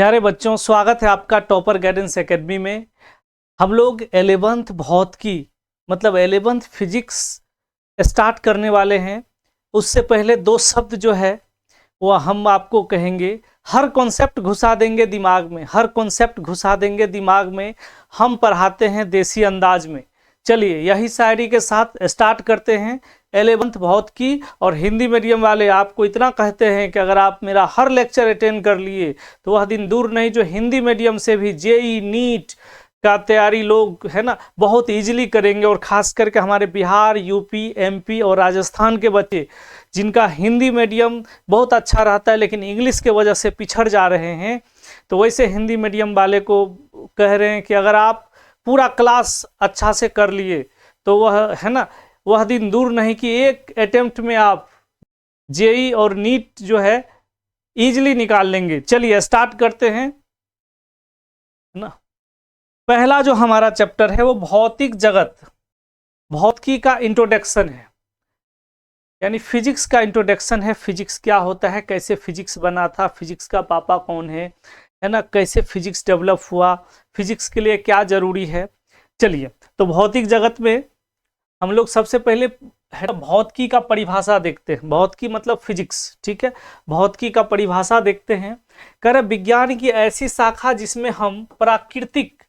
प्यारे बच्चों, स्वागत है आपका टॉपर गाइडेंस एकेडमी में। हम लोग 11th भौतिकी मतलब 11th फिजिक्स स्टार्ट करने वाले हैं। उससे पहले दो शब्द जो है वो हम आपको कहेंगे। हर कॉन्सेप्ट घुसा देंगे दिमाग में, हर कॉन्सेप्ट घुसा देंगे दिमाग में। हम पढ़ाते हैं देसी अंदाज में। चलिए यही शायरी के साथ स्टार्ट करते हैं। 11th भौतिकी और हिंदी मीडियम वाले आपको इतना कहते हैं कि अगर आप मेरा हर लेक्चर अटेंड कर लिए तो वह दिन दूर नहीं जो हिंदी मीडियम से भी जेई नीट का तैयारी लोग है ना बहुत इजीली करेंगे। और खास करके हमारे बिहार, यूपी, एमपी और राजस्थान के बच्चे जिनका हिंदी मीडियम बहुत अच्छा रहता है लेकिन इंग्लिश के वजह से पिछड़ जा रहे हैं, तो वैसे हिंदी मीडियम वाले को कह रहे हैं कि अगर आप पूरा क्लास अच्छा से कर लिए तो वह है ना वह दिन दूर नहीं कि एक अटेम्प्ट में आप जेई और नीट जो है इजीली निकाल लेंगे। चलिए स्टार्ट करते हैं ना। पहला जो हमारा चैप्टर है वो भौतिक जगत, भौतिकी का इंट्रोडक्शन है, यानी फिजिक्स का इंट्रोडक्शन है। फिजिक्स क्या होता है, कैसे फिजिक्स बना था, फिजिक्स का पापा कौन है ना, कैसे फिजिक्स डेवलप हुआ, फिजिक्स के लिए क्या जरूरी है। चलिए तो भौतिक जगत में हम लोग सबसे पहले है भौतिकी का परिभाषा देखते हैं। भौतिकी मतलब फिजिक्स, ठीक है। भौतिकी का परिभाषा देखते हैं। कह रहे विज्ञान की ऐसी शाखा जिसमें हम प्राकृतिक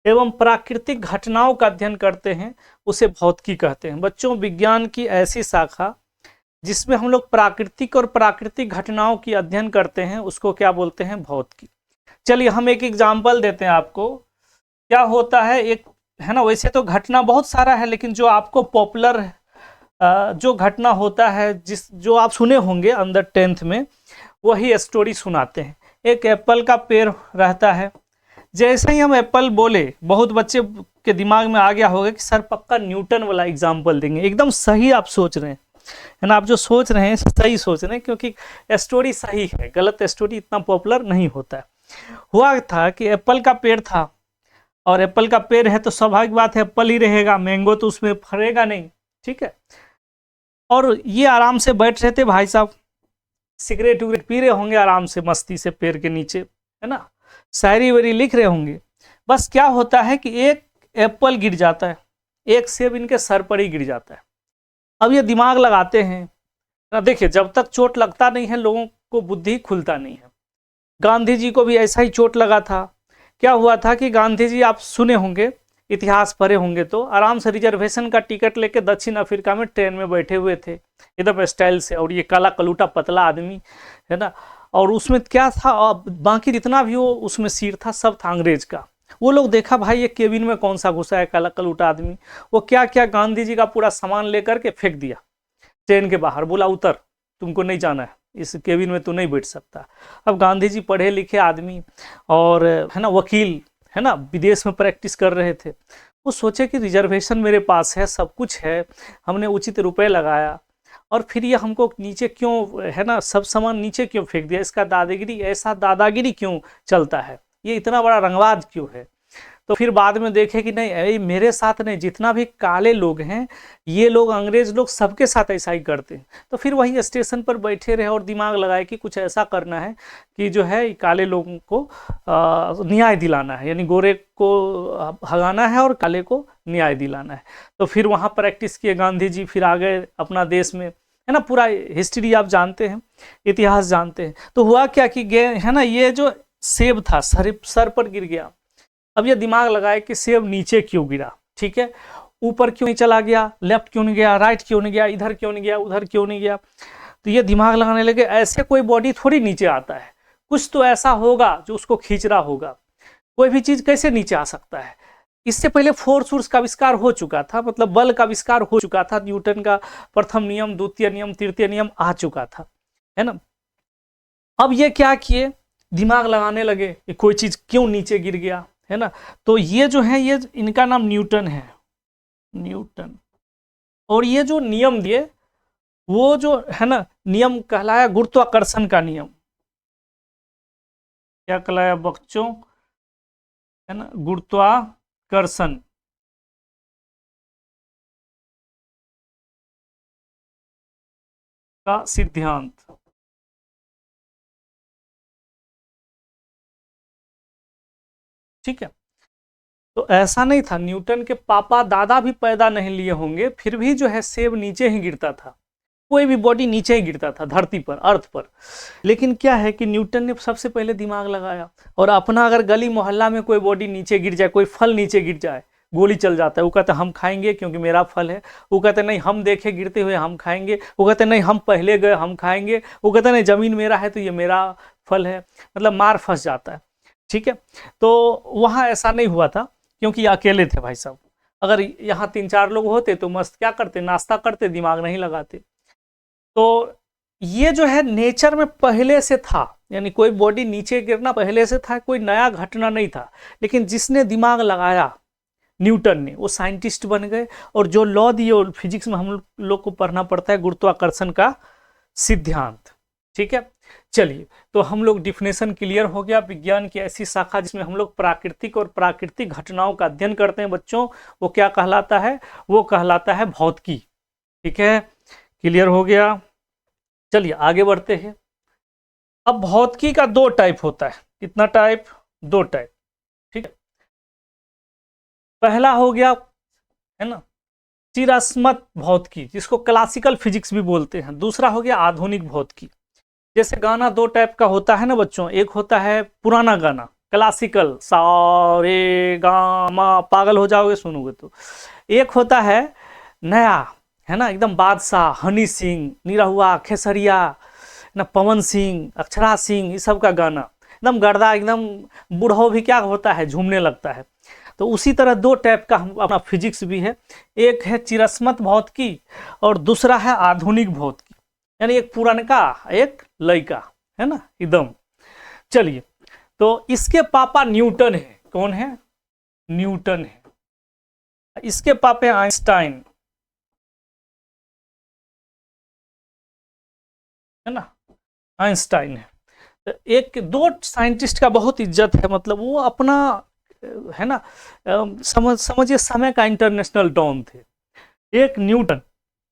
एवं प्राकृतिक घटनाओं का अध्ययन करते हैं उसे भौतिकी कहते हैं। बच्चों, विज्ञान की ऐसी शाखा जिसमें हम लोग प्राकृतिक और प्राकृतिक घटनाओं की अध्ययन करते हैं उसको क्या बोलते हैं, भौतिकी। चलिए हम एक एग्जाम्पल देते हैं आपको। क्या होता है एक है ना, वैसे तो घटना बहुत सारा है लेकिन जो आपको पॉपुलर जो घटना होता है जो आप सुने होंगे अंदर 10th में, वही स्टोरी सुनाते हैं। एक एप्पल का पेड़ रहता है। जैसे ही हम एप्पल बोले बहुत बच्चे के दिमाग में आ गया होगा कि सर पक्का न्यूटन वाला एग्जाम्पल देंगे। एकदम सही आप सोच रहे हैं, है ना। आप जो सोच रहे हैं सही सोच रहे हैं क्योंकि स्टोरी सही है, गलत स्टोरी इतना पॉपुलर नहीं होता है। हुआ था कि एप्पल का पेड़ था और एप्पल का पेड़ है तो स्वाभाविक बात है एप्पल ही रहेगा, मैंगो तो उसमें फरेगा नहीं, ठीक है। और ये आराम से बैठ रहे थे भाई साहब, सिगरेट उगरेट पी रहे होंगे आराम से मस्ती से पेड़ के नीचे, है ना, शायरी वायरी लिख रहे होंगे। बस क्या होता है कि एक एप्पल गिर जाता है, एक सेब इनके सर पर ही गिर जाता है। अब ये दिमाग लगाते हैं ना। देखिए जब तक चोट लगता नहीं है लोगों को बुद्धि खुलता नहीं है। गांधी जी को भी ऐसा ही चोट लगा था। क्या हुआ था कि गांधी जी, आप सुने होंगे, इतिहास पढ़े होंगे, तो आराम से रिजर्वेशन का टिकट लेके दक्षिण अफ्रीका में ट्रेन में बैठे हुए थे एकदम स्टाइल से। और ये काला कलूटा पतला आदमी, है ना। और उसमें क्या था, बाकी जितना भी वो उसमें सीट था सब था अंग्रेज का। वो लोग देखा भाई ये केबिन में कौन सा घुसा है काला कलूटा आदमी। वो क्या क्या गांधी जी का पूरा सामान लेकर के फेंक दिया ट्रेन के बाहर, बोला उतर, तुमको नहीं जाना है, इस केबिन में तू नहीं बैठ सकता। अब गांधी जी पढ़े लिखे आदमी और है ना वकील, है ना, विदेश में प्रैक्टिस कर रहे थे। वो सोचे कि रिजर्वेशन मेरे पास है, सब कुछ है, हमने उचित रुपए लगाया और फिर ये हमको नीचे क्यों, है ना, सब सामान नीचे क्यों फेंक दिया, इसका दादागिरी, ऐसा दादागिरी क्यों चलता है, ये इतना बड़ा रंगबाज क्यों है। तो फिर बाद में देखे कि नहीं मेरे साथ नहीं, जितना भी काले लोग हैं ये लोग अंग्रेज लोग सबके साथ ऐसा ही करते हैं। तो फिर वहीं स्टेशन पर बैठे रहे और दिमाग लगाए कि कुछ ऐसा करना है कि जो है काले लोगों को न्याय दिलाना है, यानी गोरे को भगाना है और काले को न्याय दिलाना है। तो फिर वहाँ प्रैक्टिस किए गांधी जी, फिर आ गए अपना देश में, है ना। पूरा हिस्ट्री आप जानते हैं, इतिहास जानते हैं। तो हुआ क्या कि है ना, ये जो सेब था सर पर गिर गया। अब ये दिमाग लगाए कि सेब नीचे क्यों गिरा, ठीक है, ऊपर क्यों नहीं चला गया, लेफ्ट क्यों नहीं गया, राइट क्यों नहीं गया, इधर क्यों नहीं गया, उधर क्यों नहीं गया। तो ये दिमाग लगाने लगे ऐसे कोई बॉडी थोड़ी नीचे आता है, कुछ तो ऐसा होगा जो उसको खींच रहा होगा। कोई भी चीज कैसे नीचे आ सकता है। इससे पहले फोर्स वोर्स का आविष्कार हो चुका था, मतलब बल का आविष्कार हो चुका था, न्यूटन का प्रथम नियम, द्वितीय नियम, तृतीय नियम आ चुका था, है ना। अब ये क्या किए, दिमाग लगाने लगे कि कोई चीज क्यों नीचे गिर गया, है ना। तो ये जो है ये इनका नाम न्यूटन है, न्यूटन। और ये जो नियम दिए वो जो है ना नियम कहलाया गुरुत्वाकर्षण का नियम। क्या कहलाया बच्चों, है ना, गुरुत्वाकर्षण का सिद्धांत। ठीक है। तो ऐसा नहीं था, न्यूटन के पापा दादा भी पैदा नहीं लिए होंगे, फिर भी जो है सेब नीचे ही गिरता था, कोई भी बॉडी नीचे ही गिरता था धरती पर, अर्थ पर। लेकिन क्या है कि न्यूटन ने सबसे पहले दिमाग लगाया, और अपना अगर गली मोहल्ला में कोई बॉडी नीचे गिर जाए, कोई फल नीचे गिर जाए, गोली चल जाता है, वो कहते हम खाएंगे क्योंकि मेरा फल है। वो कहते नहीं हम देखे गिरते हुए हम खाएंगे। वो कहते नहीं हम पहले गए हम खाएंगे। वो कहते नहीं जमीन मेरा है तो ये मेरा फल है। मतलब मार फंस जाता है। ठीक है, तो वहाँ ऐसा नहीं हुआ था क्योंकि अकेले थे भाई साहब। अगर यहाँ 3-4 लोग होते तो मस्त क्या करते, नाश्ता करते, दिमाग नहीं लगाते। तो ये जो है नेचर में पहले से था, यानी कोई बॉडी नीचे गिरना पहले से था, कोई नया घटना नहीं था। लेकिन जिसने दिमाग लगाया न्यूटन ने, वो साइंटिस्ट बन गए, और जो लॉ दिए फिजिक्स में हम लोग को पढ़ना पड़ता है, गुरुत्वाकर्षण का सिद्धांत। ठीक है, चलिए तो हम लोग डिफिनेशन क्लियर हो गया। विज्ञान की ऐसी शाखा जिसमें हम लोग प्राकृतिक और प्राकृतिक घटनाओं का अध्ययन करते हैं बच्चों, वो क्या कहलाता है, वो कहलाता है भौतिकी। ठीक है, क्लियर हो गया। चलिए आगे बढ़ते हैं। अब भौतिकी का 2 टाइप होता है। कितना टाइप? 2 टाइप। ठीक है, पहला हो गया है ना चिरास्मत भौतिकी, जिसको क्लासिकल फिजिक्स भी बोलते हैं। दूसरा हो गया आधुनिक भौतिकी। जैसे गाना 2 टाइप का होता है ना बच्चों, एक होता है पुराना गाना क्लासिकल, सा रे गा मा, पागल हो जाओगे सुनोगे तो। एक होता है नया, है ना, एकदम बादशाह, हनी सिंह, निरहुआ, खेसरिया, ना पवन सिंह, अक्षरा सिंह, ये सब का गाना एकदम गर्दा, एकदम बूढ़ो भी क्या होता है झूमने लगता है। तो उसी तरह 2 टाइप का हम अपना फिजिक्स भी है। एक है चिरस्मत भौतिकी और दूसरा है आधुनिक भौतिकी, यानी एक पुरनका एक लयका, है ना एकदम। चलिए, तो इसके पापा न्यूटन है। कौन है? न्यूटन है। इसके पापा आइंस्टाइन, है ना, आइंस्टाइन है। तो एक 2 साइंटिस्ट का बहुत इज्जत है, मतलब वो अपना है ना समझिए समय का इंटरनेशनल डॉन थे। एक न्यूटन,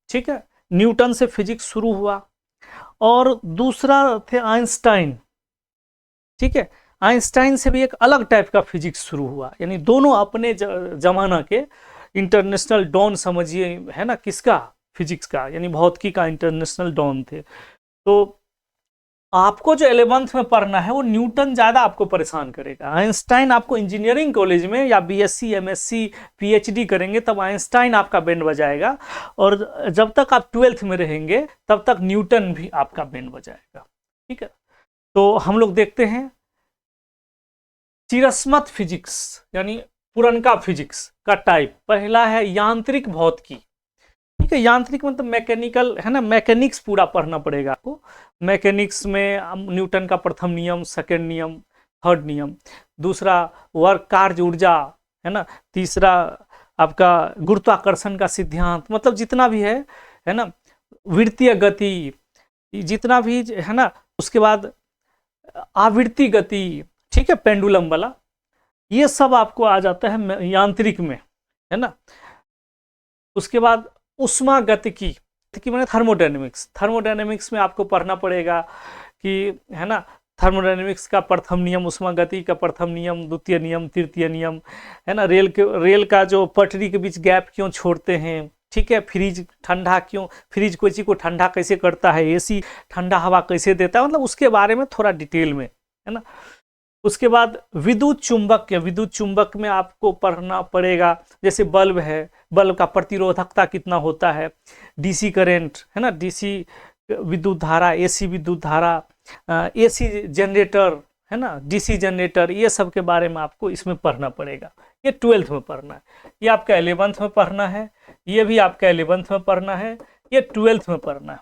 ठीक है, न्यूटन से फिजिक्स शुरू हुआ, और दूसरा थे आइंस्टाइन। ठीक है, आइंस्टाइन से भी एक अलग टाइप का फिजिक्स शुरू हुआ, यानी दोनों अपने जमाना के इंटरनेशनल डॉन समझिए, है ना, किसका? फिजिक्स का, यानी भौतिकी का इंटरनेशनल डॉन थे। तो आपको जो 11th में पढ़ना है वो न्यूटन ज़्यादा आपको परेशान करेगा। आइंस्टाइन आपको इंजीनियरिंग कॉलेज में या बीएससी एमएससी पीएचडी करेंगे तब आइंस्टाइन आपका बैंड बजाएगा, और जब तक आप 12th में रहेंगे तब तक न्यूटन भी आपका बैंड बजाएगा। ठीक है, तो हम लोग देखते हैं चिरस्मत फिजिक्स यानी पुरनका फिजिक्स का टाइप। पहला है यांत्रिक भौतिकी। ठीक है, यांत्रिक मतलब मैकेनिकल, है ना, मैकेनिक्स पूरा पढ़ना पड़ेगा आपको। मैकेनिक्स में न्यूटन का प्रथम नियम, सेकंड नियम, थर्ड नियम, दूसरा वर्क कार्य ऊर्जा, है ना, तीसरा आपका गुरुत्वाकर्षण का सिद्धांत, मतलब जितना भी है ना, वृत्तीय गति, जितना भी है ना, उसके बाद आवृत्ति गति, ठीक है, पेंडुलम वाला, ये सब आपको आ जाता है यांत्रिक में, है ना। उसके बाद उष्मा गतिकी मैंने थर्मोडायनेमिक्स, थर्मोडायनेमिक्स में आपको पढ़ना पड़ेगा कि, है ना, थर्मोडायनेमिक्स का प्रथम नियम, उष्मा गति का प्रथम नियम, द्वितीय नियम, तृतीय नियम, है ना, रेल का जो पटरी के बीच गैप क्यों छोड़ते हैं, ठीक है, फ्रिज ठंडा क्यों, फ्रिज कोई चीज़ को ठंडा कैसे करता है, एसी ठंडा हवा कैसे देता है, मतलब उसके बारे में थोड़ा डिटेल में, है ना। उसके बाद विद्युत चुंबक, विद्युत चुंबक में आपको पढ़ना पड़ेगा, जैसे बल्ब है, बल्ब का प्रतिरोधकता कितना होता है, डीसी करंट, है ना, डीसी विद्युत धारा, एसी विद्युत धारा, एसी जनरेटर, है ना, डीसी जनरेटर, ये सब के बारे में आपको इसमें पढ़ना पड़ेगा। ये 12th में पढ़ना है, ये आपका 11th में पढ़ना है, ये भी आपका 11th में पढ़ना है, ये 12th में पढ़ना है।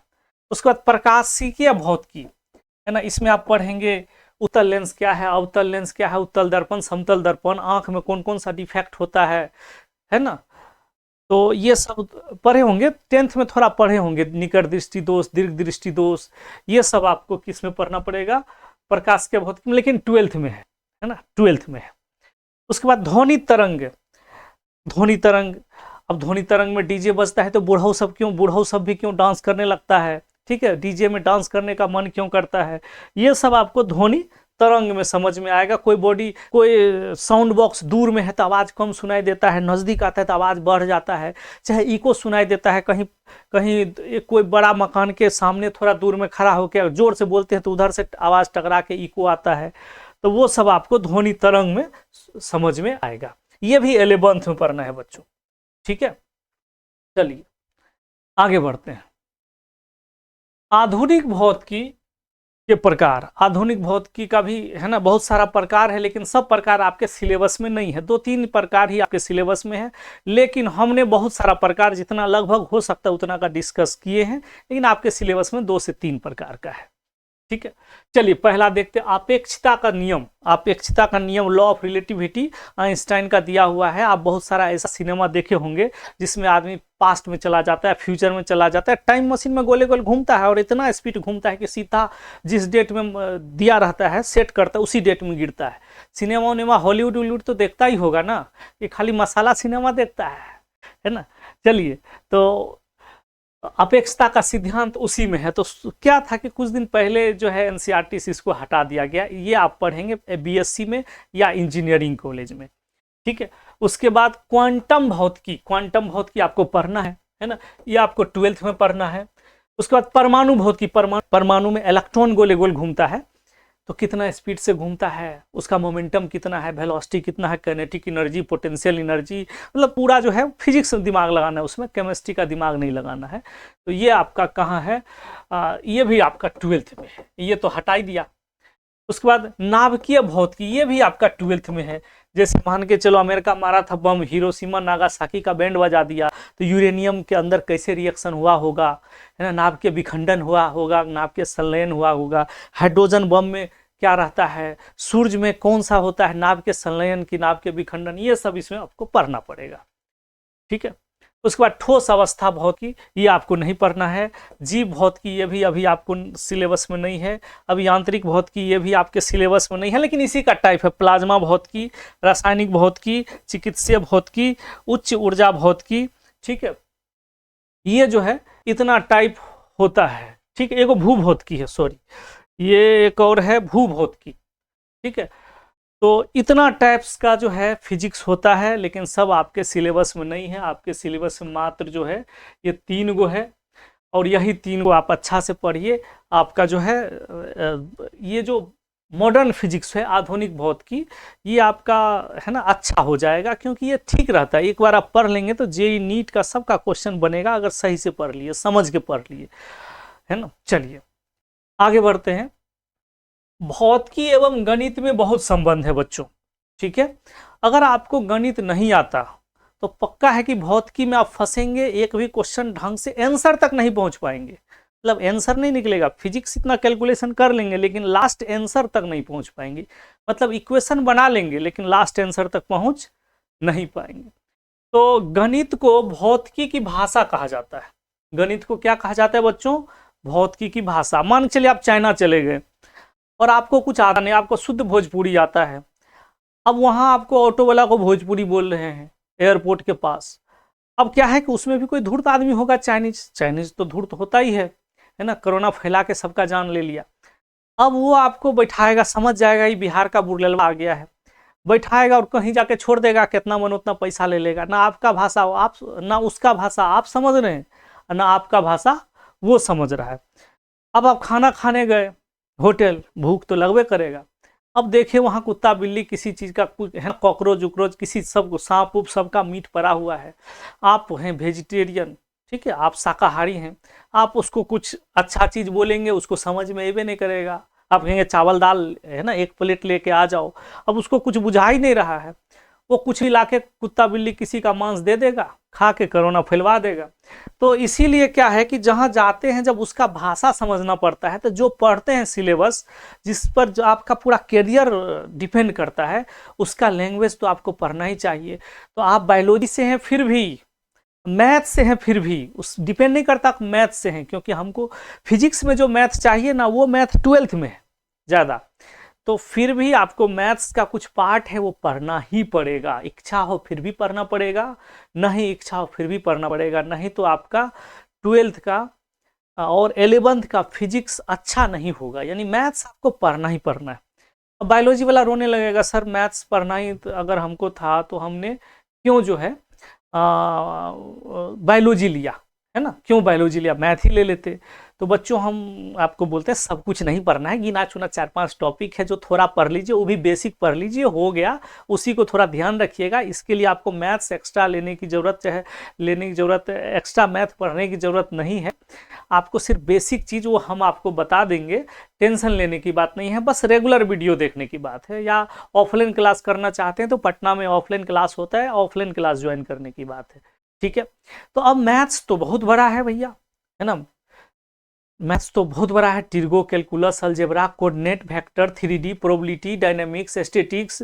उसके बाद प्रकाशिकीय भौतिकी, है ना, इसमें आप पढ़ेंगे उत्तल लेंस क्या है, अवतल लेंस क्या है, उत्तल दर्पण, समतल दर्पण, आंख में कौन कौन सा डिफेक्ट होता है ना। तो ये सब पढ़े होंगे, 10th में थोड़ा पढ़े होंगे, निकट दृष्टि दोष, दीर्घ दृष्टि दोष, ये सब आपको किस में पढ़ना पड़ेगा, प्रकाश के भौतिकी में, लेकिन 12th में है ना, 12th में है। उसके बाद ध्वनि तरंग, ध्वनि तरंग, अब ध्वनि तरंग में डीजे बजता है तो बूढ़ऊ सब भी क्यों डांस करने लगता है, ठीक है, डीजे में डांस करने का मन क्यों करता है, ये सब आपको ध्वनि तरंग में समझ में आएगा। कोई बॉडी, कोई साउंड बॉक्स दूर में है तो आवाज़ कम सुनाई देता है, नज़दीक आता है तो आवाज़ बढ़ जाता है, चाहे इको सुनाई देता है। कहीं कहीं कोई बड़ा मकान के सामने थोड़ा दूर में खड़ा होकर जोर से बोलते हैं तो उधर से आवाज़ टकरा के इको आता है। तो वो सब आपको ध्वनि तरंग में समझ में आएगा। ये भी 11th में पढ़ना है बच्चों, ठीक है। चलिए आगे बढ़ते हैं। आधुनिक भौतिकी के प्रकार, आधुनिक भौतिकी का भी है ना बहुत सारा प्रकार है, लेकिन सब प्रकार आपके सिलेबस में नहीं है। 2-3 प्रकार ही आपके सिलेबस में है, लेकिन हमने बहुत सारा प्रकार जितना लगभग हो सकता है उतना का डिस्कस किए हैं, लेकिन आपके सिलेबस में 2 से 3 प्रकार का है, ठीक है। चलिए पहला देखते हैं, अपेक्षिता का नियम। अपेक्षिता का नियम, लॉ ऑफ रिलेटिविटी, आइंस्टाइन का दिया हुआ है। आप बहुत सारा ऐसा सिनेमा देखे होंगे जिसमें आदमी पास्ट में चला जाता है, फ्यूचर में चला जाता है, टाइम मशीन में गोले गोल घूमता है और इतना स्पीड घूमता है कि सीधा जिस डेट में दिया रहता है सेट करता है उसी डेट में गिरता है। सिनेमा उनेमा हॉलीवुड वॉलीवुड तो देखता ही होगा ना, ये खाली मसाला सिनेमा देखता है ना। चलिए, तो अपेक्षता का सिद्धांत उसी में है। तो क्या था कि कुछ दिन पहले जो है एनसीईआरटी से इसको हटा दिया गया। ये आप पढ़ेंगे बीएससी में या इंजीनियरिंग कॉलेज में, ठीक है। उसके बाद क्वांटम भौतिकी, क्वांटम भौतिकी आपको पढ़ना है ना, ये आपको 12th में पढ़ना है। उसके बाद परमाणु भौतिकी, परमाणु में इलेक्ट्रॉन गोले गोल घूमता है तो कितना स्पीड से घूमता है, उसका मोमेंटम कितना है, वेलोसिटी कितना है, काइनेटिक एनर्जी, पोटेंशियल एनर्जी, मतलब पूरा जो है फिजिक्स में दिमाग लगाना है, उसमें केमिस्ट्री का दिमाग नहीं लगाना है। तो ये आपका कहाँ है, ये भी आपका 12th में है, ये तो हटा ही दिया। उसके बाद नाभिकीय भौतिकी, ये भी आपका 12th में है। जैसे मान के चलो अमेरिका मारा था बम, हिरोशिमा नागासाकी का बैंड बजा दिया, तो यूरेनियम के अंदर कैसे रिएक्शन हुआ होगा, है ना, नाभ के विखंडन हुआ होगा, नाभ के संलयन हुआ होगा, हाइड्रोजन बम में क्या रहता है, सूर्य में कौन सा होता है नाभ के संलयन की नाभ के विखंडन, ये सब इसमें आपको पढ़ना पड़ेगा, ठीक है। उसके बाद ठोस अवस्था भौतिकी, ये आपको नहीं पढ़ना है। जीव भौतिकी, ये भी अभी आपको सिलेबस में नहीं है। अब यांत्रिक भौतिकी, ये भी आपके सिलेबस में नहीं है, लेकिन इसी का टाइप है। प्लाज्मा भौतिकी, रासायनिक भौतिकी, चिकित्सीय भौतिकी, उच्च ऊर्जा भौतिकी, ठीक है। ये जो है इतना टाइप होता है, ठीक है। एगो भू भौतिकी है, सॉरी, ये एक और है भू भौतिकी, ठीक है। तो इतना टाइप्स का जो है फिजिक्स होता है, लेकिन सब आपके सिलेबस में नहीं है। आपके सिलेबस में मात्र जो है ये 3 गो है, और यही 3 गो आप अच्छा से पढ़िए। आपका जो है ये जो मॉडर्न फिजिक्स है, आधुनिक भौतिकी, ये आपका है ना अच्छा हो जाएगा, क्योंकि ये ठीक रहता है। एक बार आप पढ़ लेंगे तो जेईई नीट का सबका क्वेश्चन बनेगा, अगर सही से पढ़ लिए, समझ के पढ़ लिए, है ना। चलिए आगे बढ़ते हैं। भौतिकी एवं गणित में बहुत संबंध है बच्चों, ठीक है। अगर आपको गणित नहीं आता तो पक्का है कि भौतिकी में आप फंसेंगे, एक भी क्वेश्चन ढंग से आंसर तक नहीं पहुंच पाएंगे, मतलब आंसर नहीं निकलेगा। फिजिक्स इतना कैलकुलेशन कर लेंगे लेकिन लास्ट आंसर तक नहीं पहुंच पाएंगे, मतलब इक्वेशन बना लेंगे लेकिन लास्ट आंसर तक पहुंच नहीं पाएंगे। तो गणित को भौतिकी की भाषा कहा जाता है। गणित को क्या कहा जाता है बच्चों, भौतिकी की भाषा। मान के चलिए आप चाइना चले गए और आपको कुछ आता नहीं, आपको शुद्ध भोजपुरी आता है। अब वहाँ आपको ऑटो वाला को भोजपुरी बोल रहे हैं एयरपोर्ट के पास। अब क्या है कि उसमें भी कोई धूर्त आदमी होगा, चाइनीज तो धूर्त होता ही है ना, कोरोना फैला के सबका जान ले लिया। अब वो आपको बैठाएगा, समझ जाएगा ये बिहार का बुरलवा आ गया है, बैठाएगा और कहीं जाके छोड़ देगा, कितना मन उतना पैसा ले लेगा। ना आपका भाषा आप, ना उसका भाषा आप समझ रहे हैं, ना आपका भाषा वो समझ रहा है। अब आप खाना खाने गए होटल, भूख तो लगवे करेगा। अब देखिए वहाँ कुत्ता बिल्ली किसी चीज़ का कुछ है, कॉकरोच उकरोच किसी सब सांप उप सबका मीट पड़ा हुआ है। आप हैं वेजिटेरियन, ठीक है, आप शाकाहारी हैं, आप उसको कुछ अच्छा चीज़ बोलेंगे उसको समझ में एबे नहीं करेगा। आप कहेंगे चावल दाल है ना, 1 प्लेट लेके आ जाओ। अब उसको कुछ बुझा ही नहीं रहा है, वो कुछ ही लाके कुत्ता बिल्ली किसी का मांस दे देगा, खा के कोरोना फैलवा देगा। तो इसीलिए क्या है कि जहाँ जाते हैं जब उसका भाषा समझना पड़ता है, तो जो पढ़ते हैं सिलेबस जिस पर जो आपका पूरा कैरियर डिपेंड करता है, उसका लैंग्वेज तो आपको पढ़ना ही चाहिए। तो आप बायोलॉजी से हैं फिर भी, मैथ से हैं फिर भी, उस डिपेंड नहीं करता मैथ से हैं, क्योंकि हमको फिजिक्स में जो मैथ चाहिए ना वो मैथ 12th में है ज़्यादा। तो फिर भी आपको मैथ्स का कुछ पार्ट है वो पढ़ना ही पड़ेगा, इच्छा हो फिर भी पढ़ना पड़ेगा, नहीं इच्छा हो फिर भी पढ़ना पड़ेगा। नहीं तो आपका 12th का और 11th का फिजिक्स अच्छा नहीं होगा, यानी मैथ्स आपको पढ़ना ही पढ़ना है। अब बायोलॉजी वाला रोने लगेगा, सर मैथ्स पढ़ना ही अगर हमको था तो हमने क्यों जो है बायोलॉजी लिया, है ना, क्यों बायोलॉजी लिया, मैथ ही ले लेते। तो बच्चों हम आपको बोलते हैं सब कुछ नहीं पढ़ना है, गिना चुना 4-5 टॉपिक है जो थोड़ा पढ़ लीजिए, वो भी बेसिक पढ़ लीजिए, हो गया, उसी को थोड़ा ध्यान रखिएगा। इसके लिए आपको मैथ्स एक्स्ट्रा लेने की ज़रूरत एक्स्ट्रा मैथ पढ़ने की ज़रूरत नहीं है। आपको सिर्फ बेसिक चीज़ वो हम आपको बता देंगे, टेंशन लेने की बात नहीं है, बस रेगुलर वीडियो देखने की बात है। या ऑफलाइन क्लास करना चाहते हैं तो पटना में ऑफलाइन क्लास होता है, ऑफलाइन क्लास ज्वाइन करने की बात है, ठीक है। तो अब मैथ्स तो बहुत बड़ा है भैया, है ना, मैथ्स तो बहुत बड़ा है, trigo, calculus, algebra, coordinate, vector, 3D, probability, dynamics, statics,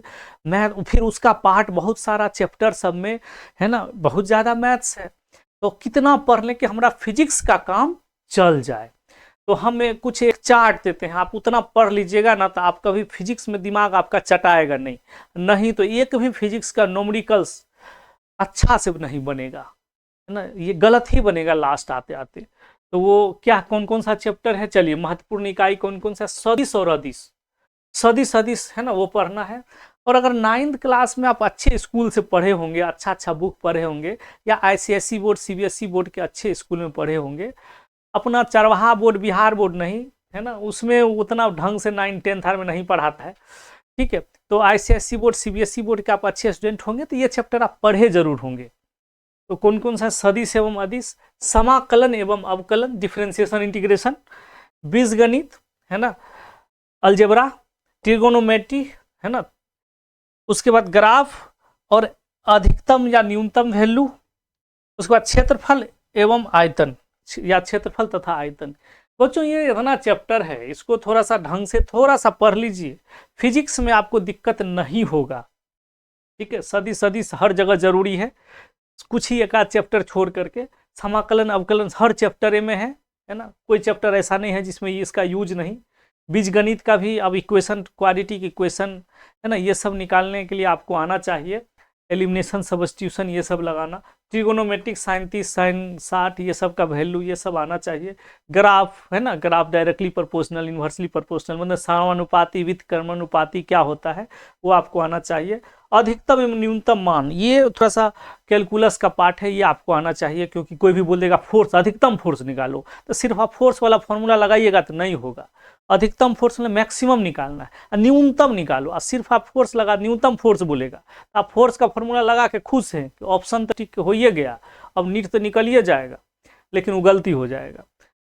math, फिर उसका पार्ट बहुत सारा चैप्टर सब में, है ना, बहुत ज़्यादा मैथ्स है। तो कितना पढ़ लें कि हमारा फिजिक्स का काम चल जाए। तो हमें कुछ एक चार्ट देते हैं, आप उतना पढ़ लीजिएगा ना तो आप कभी फिजिक्स में दिमाग आपका चटाएगा नहीं तो एक भी फिजिक्स का न्यूमेरिकल्स अच्छा से नहीं बनेगा, है ना, ये गलत ही बनेगा लास्ट आते आते। तो वो क्या कौन कौन सा चैप्टर है, चलिए, महत्वपूर्ण इकाई कौन कौन सा, सदिश और अदिश, सदिश है ना, वो पढ़ना है। और अगर 9th क्लास में आप अच्छे स्कूल से पढ़े होंगे, अच्छा बुक पढ़े होंगे, या ICSE बोर्ड, CBSE बोर्ड के अच्छे स्कूल में पढ़े होंगे, अपना चरवाहा बोर्ड, बिहार बोर्ड नहीं, है ना, उसमें उतना ढंग से 9th-10th में नहीं पढ़ाता है, ठीक है। तो ICSE बोर्ड, CBSE बोर्ड के आप अच्छे स्टूडेंट होंगे तो ये चैप्टर आप पढ़े जरूर होंगे। तो कौन कौन सा, सदिश एवं अदिश, समाकलन एवं अवकलन, डिफरेंशिएशन इंटीग्रेशन, बीजगणित, है ना, अलजेब्रा, ट्रिगोनोमेट्री, है ना, उसके बाद ग्राफ और अधिकतम या न्यूनतम वैल्यू, उसके बाद क्षेत्रफल एवं आयतन या क्षेत्रफल तथा आयतन। बच्चों ये इतना चैप्टर है, इसको थोड़ा सा ढंग से थोड़ा सा पढ़ लीजिए, फिजिक्स में आपको दिक्कत नहीं होगा, ठीक है। सदिश हर जगह जरूरी है, कुछ ही एक आध चैप्टर छोड़ करके, समाकलन अवकलन हर चैप्टर में है ना, कोई चैप्टर ऐसा नहीं है जिसमें इसका यूज नहीं। बीजगणित का भी अब इक्वेशन, क्वाड्रेटिक इक्वेशन, है ना, ये सब निकालने के लिए आपको आना चाहिए, एलिमिनेशन, सब्स्टिट्यूशन, ये सब लगाना, ट्रिगोनोमेट्रिक, sin 30, sin 60, ये सब का वैल्यू ये सब आना चाहिए। ग्राफ, है ना, graph directly proportional, inversely proportional, मतलब समानुपाती, व्युत्क्रमानुपाती क्या होता है वो आपको आना चाहिए। अधिकतम एवं न्यूनतम मान, ये थोड़ा सा कैलकुलस का पार्ट है, ये आपको आना चाहिए, क्योंकि कोई भी बोल देगा फोर्स, अधिकतम फोर्स निकालो, तो सिर्फ आप फोर्स वाला फॉर्मूला लगाइएगा तो नहीं होगा। अधिकतम फोर्स में मैक्सिमम निकालना है, न्यूनतम निकालो, और सिर्फ आप फोर्स लगा न्यूनतम फोर्स बोलेगा तो आप फोर्स का फॉर्मूला लगा के खुश हैं कि ऑप्शन तो ठीक हो ही गया, अब नीट तो निकल ही जाएगा, लेकिन वो गलती हो जाएगा।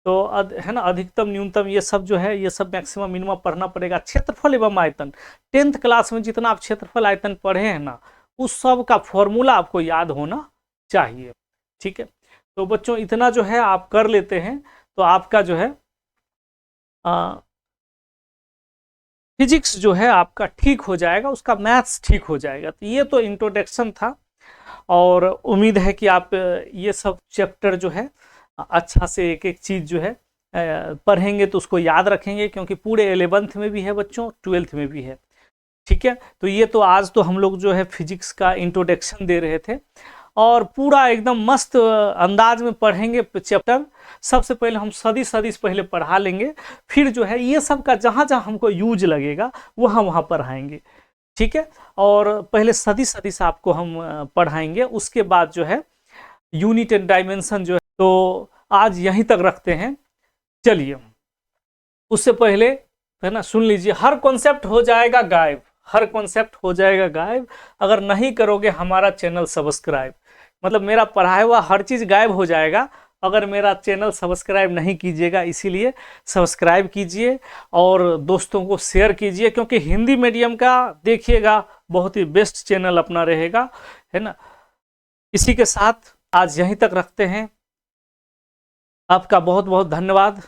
तो है ना, अधिकतम न्यूनतम ये सब जो है, ये सब मैक्सिमम मिनिमम पढ़ना पड़ेगा। क्षेत्रफल एवं आयतन, 10th क्लास में जितना आप क्षेत्रफल आयतन पढ़े हैं ना, उस सब का फॉर्मूला आपको याद होना चाहिए, ठीक है। तो बच्चों इतना जो है आप कर लेते हैं तो आपका जो है फिजिक्स जो है आपका ठीक हो जाएगा, उसका मैथ्स ठीक हो जाएगा। तो ये तो इंट्रोडक्शन था, और उम्मीद है कि आप ये सब चैप्टर जो है अच्छा से एक एक चीज़ जो है पढ़ेंगे तो उसको याद रखेंगे, क्योंकि पूरे 11th में भी है बच्चों, 12th में भी है, ठीक है। तो ये तो आज तो हम लोग जो है फिजिक्स का इंट्रोडक्शन दे रहे थे, और पूरा एकदम मस्त अंदाज में पढ़ेंगे चैप्टर। सबसे पहले हम सदिश पहले पढ़ा लेंगे, फिर जो है ये सब का जहाँ जहाँ हमको यूज लगेगा वहाँ पढ़ाएंगे, ठीक है। और पहले सदिश आपको हम पढ़ाएंगे, उसके बाद जो है यूनिट एंड डायमेंशन जो है, तो आज यहीं तक रखते हैं। चलिए, उससे पहले, है ना, सुन लीजिए, हर कॉन्सेप्ट हो जाएगा गायब, हर कॉन्सेप्ट हो जाएगा गायब अगर नहीं करोगे हमारा चैनल सब्सक्राइब। मतलब मेरा पढ़ाया हुआ हर चीज़ गायब हो जाएगा अगर मेरा चैनल सब्सक्राइब नहीं कीजिएगा। इसीलिए सब्सक्राइब कीजिए और दोस्तों को शेयर कीजिए, क्योंकि हिंदी मीडियम का देखिएगा बहुत ही बेस्ट चैनल अपना रहेगा, है ना। इसी के साथ आज यहीं तक रखते हैं। आपका बहुत बहुत धन्यवाद।